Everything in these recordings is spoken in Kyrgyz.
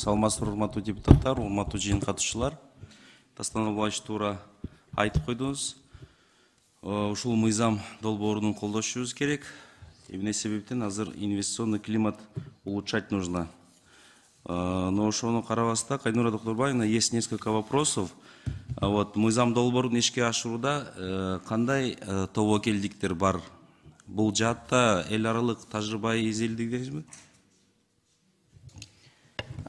Саламатсыздар, урматтуу депутаттар, урматтуу жыйын катышчылар. Дастан Булаевич туура айтып койдуңуз. Ушул мыйзам долбоорун колдошубуз керек. Эмне себептен азыр инвестиционный климат улучшать нужно. Но ошону карабастан, Кайнура Докторбаевна, есть несколько вопросов. Вот мыйзам долбоорун ишке ашырууда кандай тобокелдиктер бар? Бул жаатта эл аралык тажрыйба изилдедиңизби?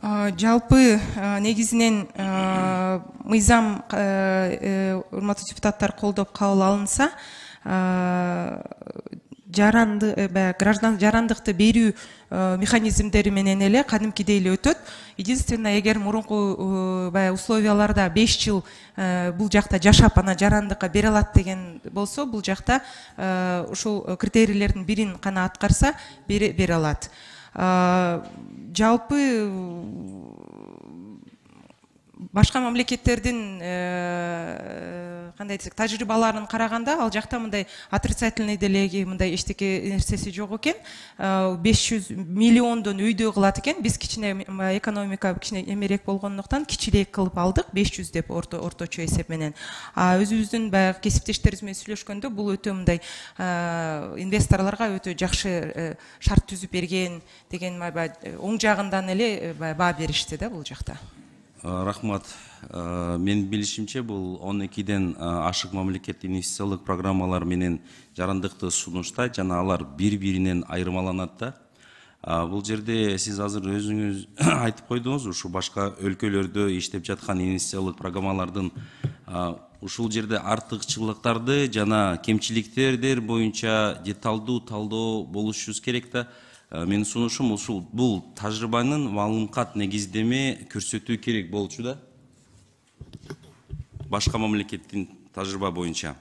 Жалпы негизинен мыйзам урматтуу депутаттар колдоп кабыл алынса, жарандыкты берүү механизмдери менен эле кадимкидей эле өтөт. Единственное, эгер мурунку условияларда 5 жыл бул жакта жашап ана жарандыкка бере алат деген болсо, бул жакта ушул критерийлердин бирин гана аткарса бере алат. Жалпы башка мамлекеттердин кандай десек тажрыйбаларын караганда, ал жакта мындай отрицательный делеги, мындай эчтеке нерсеси жок экен. 500 миллиондон өйдө кылат экен. Биз кичине экономика кичине эмерээк болгондуктан кичирээк кылып алдык, 500 деп орточо эсеп менен. Өзүбүздүн баягы кесиптештерибиз менен сүйлөшкөндө бул өтө мындай инвесторлорго өтө жакшы шарт түзүп берген деген оң жагынан эле баа беришти да бул жакта. Рахмат. Мен билишимче бул 12ден ашык мамлекет инвестициялык программалар менен жарандыкты сунуштайт жана алар бири-биринен айырмаланат да. Бул жерде сиз азыр өзүңүз айтып койдуңуз, ушу башка өлкөлөрдө иштеп жаткан инвестициялык программалардын ушул жерде артыкчылыктарды жана кемчиликтердер боюнча деталдуу талдоо болушубуз керек да. Мен сунушум ушул бул тажрыйбанын маалымкат негиздеме көрсөтүү керек болчу да. Башка мамлекеттин тажрыйба боюнча.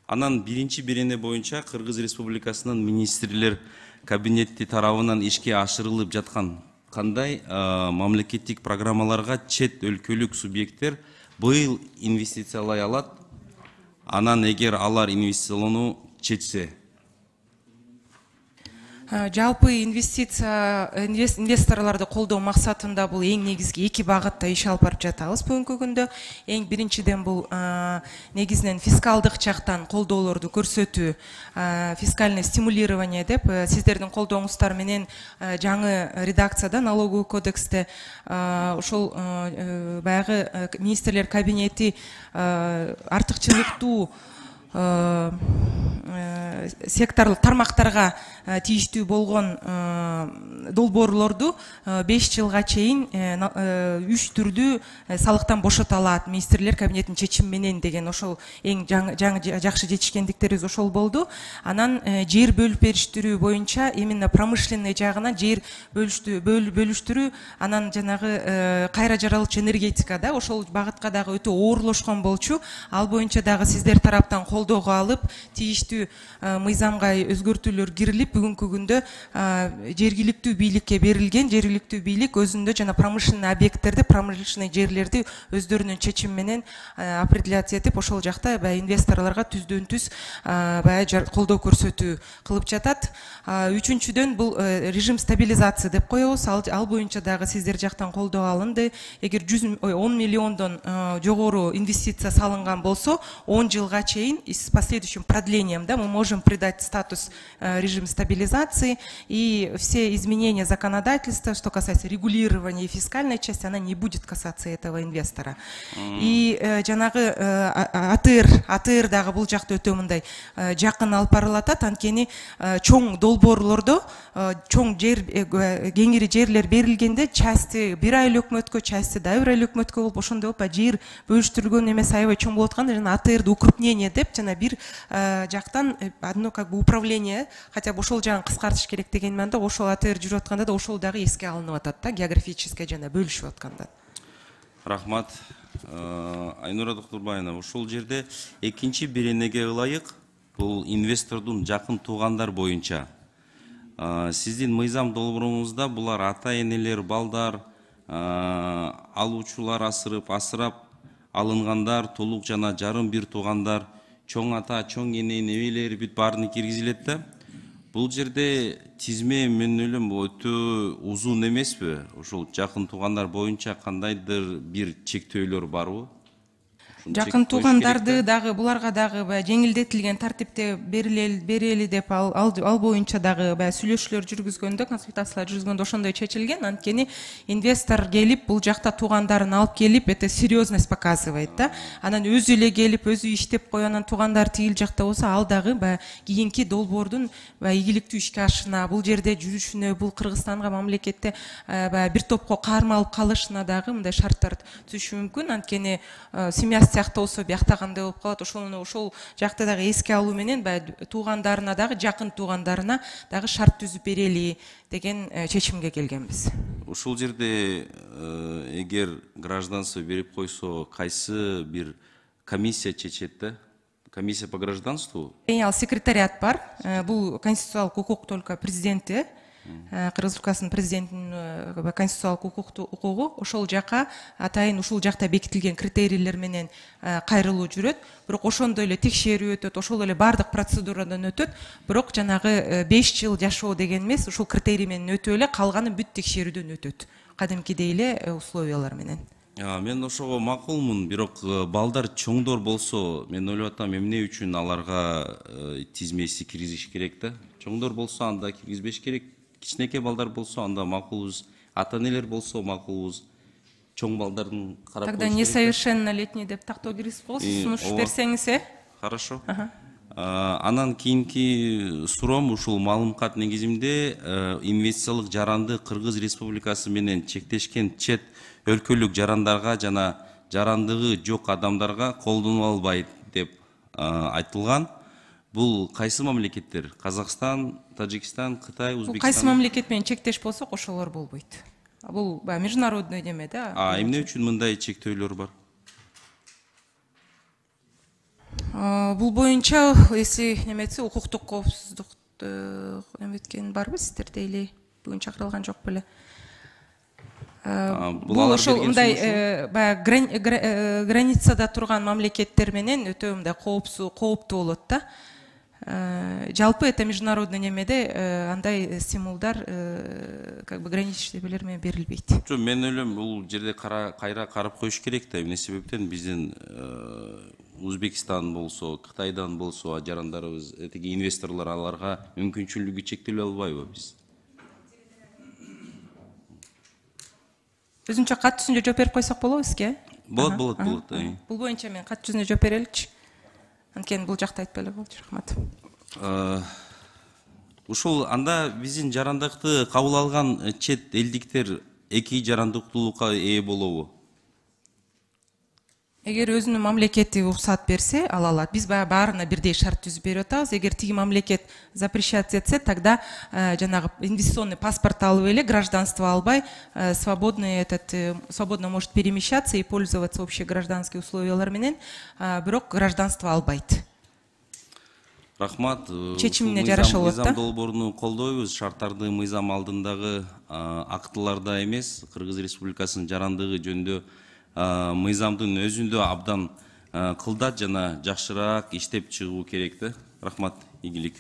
Анан биринчи берене боюнча Кыргыз Республикасынын министрлер кабинети тарабынан ишке ашырылып жаткан кандай мамлекеттик программаларга чет өлкөлүк субъекттер быйыл инвестициялай алат? Анан эгер алар инвестициялоону чечсе? Жалпы инвесторларды колдоо максатында бул эң негизги эки багытта иш алып барып жатабыз бүгүнкү күндө. Эң биринчиден бул негизинен фискалдык жактан колдоолорду көрсөтүү, фискальное стимулирование деп сиздердин колдооңуздар менен жаңы редакцияда налоговый кодексте ошол баягы министрлер кабинети артыкчылыктуу секторлук тармактарга тийиштүү болгон долбоорлорду 5 жылга чейин 3 түрдүү салыктан бошото алат министрлер кабинетинин чечими менен деген ошол эң жакшы жетишкендиктерибиз ошол болду. Анан жер бөлүп бериштирүү боюнча именно промышленный жагынан жер бөлүштүрүү, анан жанагы кайра жаралуучу энергетика да ошол багытка дагы өтө оорлошкон болчу. Ал боюнча дагы сиздер тараптан колдоого алып, тийиштүү мыйзамга өзгөртүүлөр кирилип, бүгүнкү күндө жергиликтүү бийликке берилген, жергиликтүү бийлик өзүндө жана промышленный объекттерди, промышленный жерлерди өздөрүнүн чечими менен определять этип, ошол жакта инвесторлорго түздөн-түз колдоо көрсөтүү кылып жатат. Үчүнчүдөн бул режим стабилизации деп коебуз. Ал боюнча дагы сиздер жактан колдоо алынды. Эгер 10 миллиондон жогору инвестиция салынган болсо, 10 жылга чейин с последующим продлением, да, мы можем придать статус режим стабилизации, и все изменения законодательства, что касается регулирования и фискальной части, она не будет касаться этого инвестора. И жанагы АТР дагы бул жакта өтө мындай жакын алып барылат, анткени чоң долбоорлордо чоң жер, кеңири жерлер берилгенде части бир айыл өкмөткө, части да бир айыл өкмөткө болуп, ошондой жер бөлүштүрүлгөн эмес аябай чоң болуп атканда, жана АТРды укрупнение деп жана бир жактан одно как бы управление, хотя бы ошол жагын кыскартыш керек деген манда, ошол АТР жүрүп атканда да ошол дагы эске алынып атат да, географически жана бөлүшүп атканда. Рахмат. Айнура Докторбаевна, ушул жерде экинчи беренеге ылайык, бул инвестордун жакын туугандар боюнча сиздин мыйзам долбооруңузда булар ата-энелер, балдар, алуучулар, асырап алынгандар, толук жана жарым бир туугандар, чоң ата, чоң эне, небелери бүт баарын киргизилет да. Бул жерде тизме мен ойлойм өтө узун эмеспи? Ошол жакын туугандар боюнча кандайдыр бир чектөөлөр барбы? Жакын туугандарды дагы буларга дагы баягы жеңилдетилген тартипте берели деп ал боюнча дагы баягы сүйлөшүүлөр жүргүзгөндө, консультациялар жүргүзгөндө ошондой чечилген. Анткени инвестор келип бул жакта туугандарын алып келип, это серьезность показывает да. Анан өзү эле келип, өзү иштеп койгонан туугандар тигил жакта болсо, ал дагы баягы кийинки долбоордун баягы ийгиликтүү ишке ашышына, бул жерде жүрүшүнө, бул Кыргызстанга мамлекетте баягы бир топко кармалып калышына дагы мындай шарттар түзүшү мүмкүн. Анткени семьясы сыяктуу болсо биякта кандай болуп калат, ошол жакта дагы эске алуу менен баягы туугандарына дагы, жакын туугандарына дагы шарт түзүп берели деген чечимге келгенбиз. Ушул жерде эгер гражданство берип койсо, кайсы бир комиссия чечет да? Комиссия по гражданству? Ал секретариат бар. Бул конституциялык укук только президенти, Кыргыз Республикасынын президентинин конституциялык укугу ошол жака атайын ушул жакта бекитилген критерийлер менен кайрылуу жүрөт. Бирок ошондой эле текшерүү өтөт, ошол эле бардык процедурадан өтөт. Бирок жанагы 5 жыл жашоо деген эмес, ушул критерий менен өтүп эле калганы бүт текшерүүдөн өтөт. Кадимкидей эле условиялар менен. Мен ошого макулмун, бирок балдар чоңдор болсо, мен ойлоп атам, эмне үчүн аларга тизмеси киргизиш керек да? Чоңдор болсо анда киргизбеш керек. Кичинекей балдар болсо анда макулбуз, ата-энелер болсо макулбуз. Чоң балдардын карап Тогда несовершеннолетний деп тактоо киргизип коесуз, сунуш берсеңиз, Хорошо. Анан кийинки суроом ушул маалымат негизинде инвестициялык жаранды Кыргыз Республикасы менен чектешкен чет өлкөлүк жарандарга жана жарандыгы жок адамдарга колдонула албайт деп айтылган. Бул кайсы мамлекеттер? Казакстан, Тажикстан, Кытай, Узбекистан? Кайсы мамлекет менен чектеш болсок, ошолор болбойт. Бул международный неме да. Эмне үчүн мындай чектөөлөр бар? Бул боюнча если неметсе укуктук коопсуздукту неметкен барбы сиздерде или бүгүн чакырылган жок беле? Бул ошол мындай баягы границада турган мамлекеттер менен өтө мындай кооптуу болот да. Жалпы это международный немеде андай стимулдар как бы граничителер менен берилбейт. Жок, мен ойлойм бул жерде кайра карап коюш керек да. Эмне себептен биздин Узбекистан болсо, Кытайдан болсо жарандарыбыз, этиги инвесторлор аларга мүмкүнчүлүгү чектеле албайбы биз? Өзүнчө кат жүзүндө жооп берип койсок болобу сизге? Болот. Бул боюнча мен кат жүзүндө жооп береличи. Анткени бул жакта айтпай эле болчу, рахмат. Ушул анда биздин жарандыкты кабыл алган чет элдиктер эки жарандыктуулукка ээ болобу? Эгер өзүнүн мамлекети уруксат берсе, ала алат. Биз баарына бирдей шарт түзүп берип атабыз. Эгер тиги мамлекет запрещать этсе, тогда жанагы инвестиционный паспорт алып эле, гражданство албай, свободно может перемещаться и пользоваться общегражданские условиялар менен, бирок гражданство албайт. Рахмат. Чечимине жараша болот да. Мыйзам долбооруну колдойбуз. Шарттарды мыйзам алдындагы актыларда эмес, Кыргыз Республикасынын жарандыгы жөнүндө мыйзамдын өзүндө абдан кылдат жана жакшыраак иштеп чыгуу керек да. Рахмат, ийгилик.